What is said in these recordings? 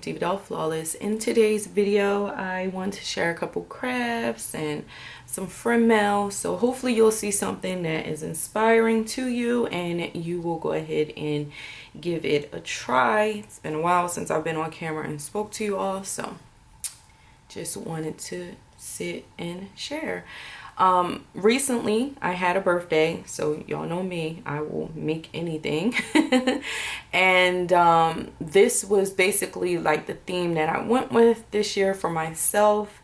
DivaDollFlawless. In today's video, I want to share a couple crafts and some friend mail. So hopefully you'll see something that is inspiring to you and you will go ahead and give it a try. It's been a while since I've been on camera and spoke to you all, so just wanted to sit and share. Recently I had a birthday, so y'all know me, I will make anything. And this was basically like the theme that I went with this year for myself.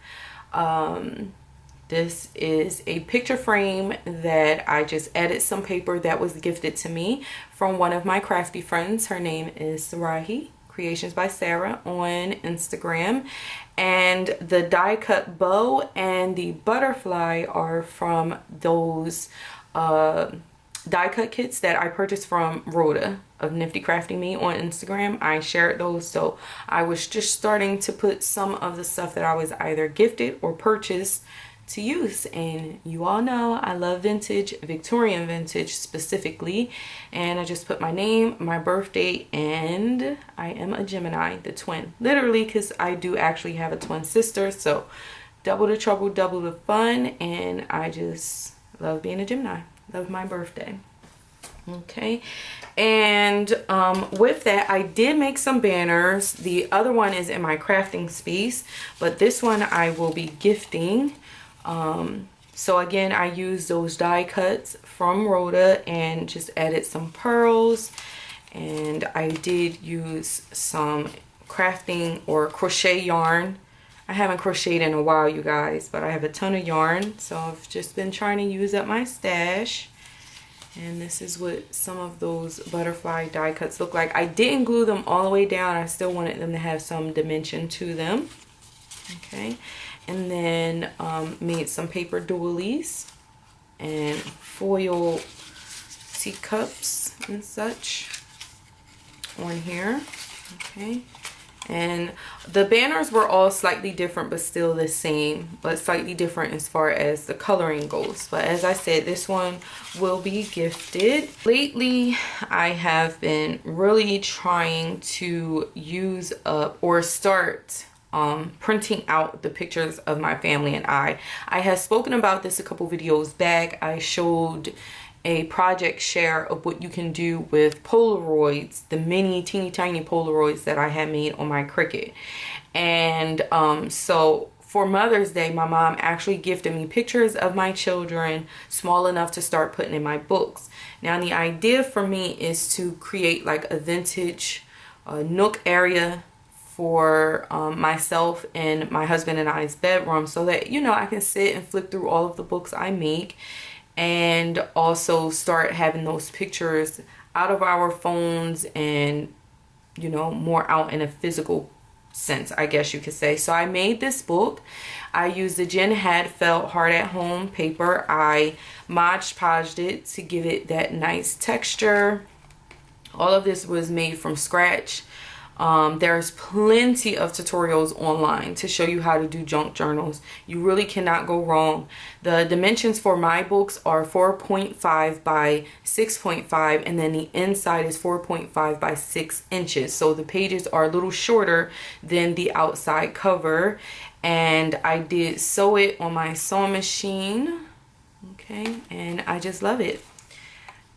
This is a picture frame that I just added some paper that was gifted to me from one of my crafty friends. Her name is Sarahi Creations by Sarah on Instagram, and the die cut bow and the butterfly are from those die cut kits that I purchased from Rhoda of Nifty Crafting Me on Instagram. I shared those, so I was just starting to put some of the stuff that I was either gifted or purchased to use. And you all know I love vintage, Victorian vintage specifically, and I just put my name, my birthday, and I am a Gemini, the twin, literally, because I do actually have a twin sister, so double the trouble, double the fun. And I just love being a Gemini, love my birthday. Okay, and with that, I did make some banners. The other one is in my crafting space, but this one I will be gifting. So again, I used those die cuts from Rhoda and just added some pearls, and I did use some crafting or crochet yarn. I haven't crocheted in a while, you guys, but I have a ton of yarn, so I've just been trying to use up my stash. And this is what some of those butterfly die cuts look like. I didn't glue them all the way down. I still wanted them to have some dimension to them. Okay, and then made some paper doilies and foil teacups and such on here. Okay, and the banners were all slightly different but still the same, but slightly different as far as the coloring goes. But as I said, this one will be gifted. Lately I have been really trying to use up or start printing out the pictures of my family and I had spoken about this a couple videos back. I showed a project share of what you can do with Polaroids, the mini teeny tiny Polaroids that I had made on my Cricut. And so for Mother's Day, my mom actually gifted me pictures of my children small enough to start putting in my books. Now the idea for me is to create like a vintage nook area for myself and my husband and I's bedroom, so that, you know, I can sit and flip through all of the books I make, and also start having those pictures out of our phones and, you know, more out in a physical sense, I guess you could say. So I made this book. I used the Enjoy.Have felt hard at home paper. I Mod Podged it to give it that nice texture. All of this was made from scratch. There's plenty of tutorials online to show you how to do junk journals. You really cannot go wrong. The dimensions for my books are 4.5 by 6.5, and then the inside is 4.5 by 6 inches. So the pages are a little shorter than the outside cover. And I did sew it on my sewing machine. Okay, and I just love it.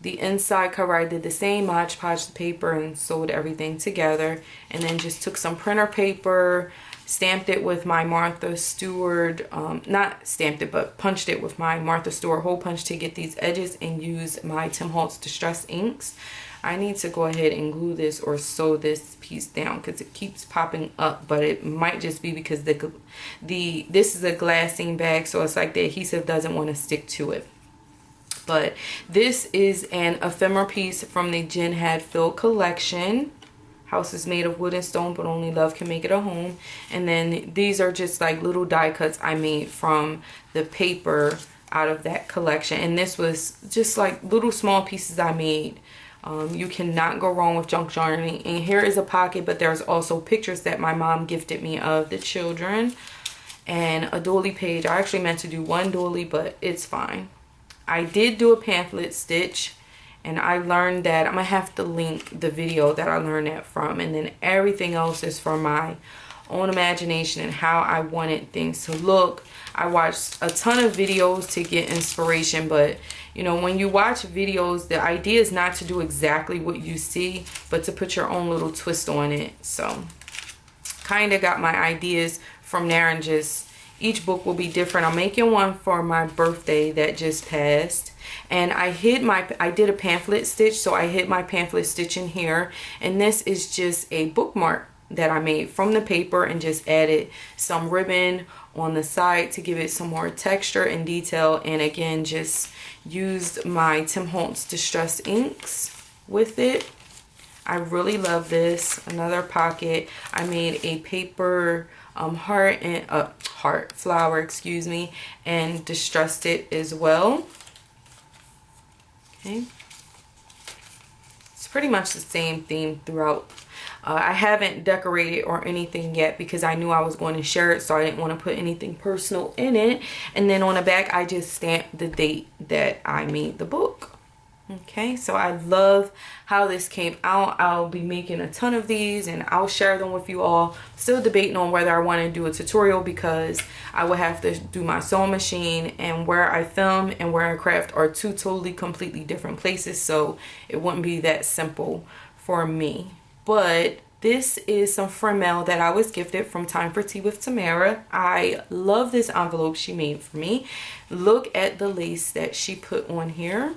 The inside cover, I did the same, Mod Podged the paper and sewed everything together, and then just took some printer paper, stamped it with my Martha Stewart, not stamped it, but punched it with my Martha Stewart hole punch to get these edges, and used my Tim Holtz Distress inks. I need to go ahead and glue this or sew this piece down because it keeps popping up, but it might just be because this is a glassine bag, so it's like the adhesive doesn't want to stick to it. But this is an ephemera piece from the Enjoy.Have Filled collection. House is made of wood and stone, but only love can make it a home. And then these are just like little die cuts I made from the paper out of that collection. And this was just like little small pieces I made. You cannot go wrong with junk journaling. And here is a pocket, but there's also pictures that my mom gifted me of the children. And a doily page. I actually meant to do one doily, but it's fine. I did do a pamphlet stitch, And I learned that, I'm gonna have to link the video that I learned that from, and then everything else is from my own imagination and how I wanted things to look. I watched a ton of videos to get inspiration, but you know, when you watch videos, the idea is not to do exactly what you see, but to put your own little twist on it. So kind of got my ideas from there, and just each book will be different. I'm making one for my birthday that just passed, and I did a pamphlet stitch, so I hid my pamphlet stitch in here, and this is just a bookmark that I made from the paper and just added some ribbon on the side to give it some more texture and detail. And again, just used my Tim Holtz Distress inks with it. I really love this. Another pocket. I made a paper heart and heart flower, excuse me, and distressed it as well. Okay, it's pretty much the same theme throughout. I haven't decorated or anything yet because I knew I was going to share it, so I didn't want to put anything personal in it. And then on the back, I just stamped the date that I made the book. Okay, so I love how this came out. I'll be making a ton of these and I'll share them with you all. Still debating on whether I want to do a tutorial, because I would have to do my sewing machine, and where I film and where I craft are two totally completely different places, so it wouldn't be that simple for me. But this is some friend mail that I was gifted from Time for Tea with Tamara. I love this envelope she made for me. Look at the lace that she put on here.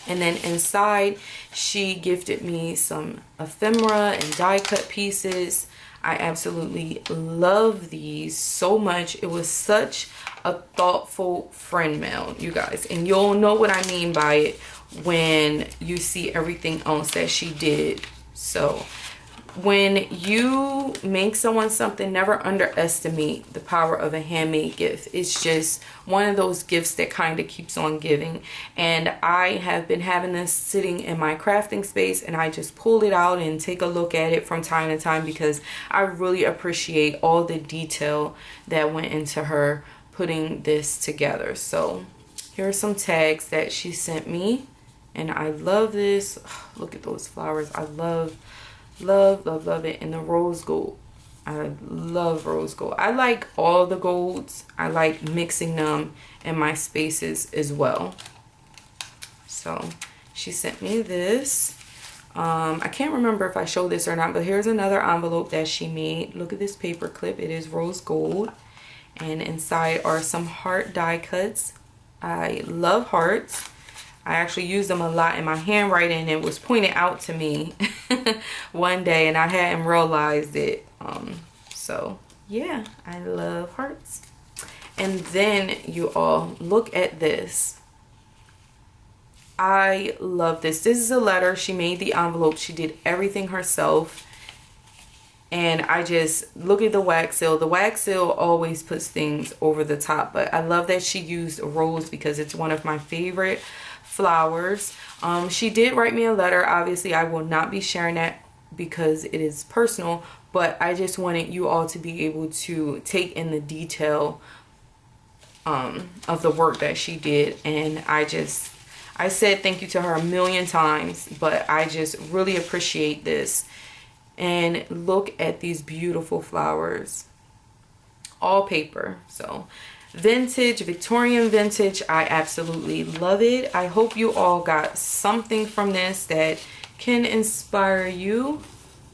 And then inside, she gifted me some ephemera and die cut pieces. I absolutely love these so much. It was such a thoughtful friend mail, you guys. And you'll know what I mean by it when you see everything else that she did. So when you make someone something, never underestimate the power of a handmade gift. It's just one of those gifts that kind of keeps on giving. And I have been having this sitting in my crafting space, and I just pull it out and take a look at it from time to time because I really appreciate all the detail that went into her putting this together. So here are some tags that she sent me, and I love this. Look at those flowers. I love it. And the rose gold, I love rose gold. I like all the golds. I like mixing them in my spaces as well. So she sent me this. I can't remember if I showed this or not, but here's another envelope that she made. Look at this paper clip. It is rose gold, and inside are some heart die cuts. I love hearts. I actually used them a lot in my handwriting. It was pointed out to me one day and I hadn't realized it. So yeah, I love hearts. And then you all, look at this. I love this. This is a letter. She made the envelope. She did everything herself. And I just look at the wax seal. The wax seal always puts things over the top, but I love that she used rose because it's one of my favorite flowers. She did write me a letter. Obviously I will not be sharing that because it is personal, but I just wanted you all to be able to take in the detail of the work that she did. And I said thank you to her a million times, but I just really appreciate this. And look at these beautiful flowers, all paper. So vintage, Victorian vintage, I absolutely love it. I hope you all got something from this that can inspire you.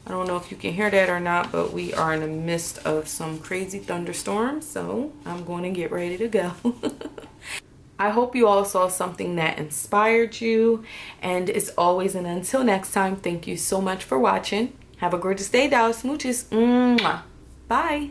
I don't know if you can hear that or not, but we are in the midst of some crazy thunderstorms, so I'm going to get ready to go. I hope you all saw something that inspired you, and as always, and until next time, thank you so much for watching. Have a gorgeous day, doll. Smooches. Mwah. Bye.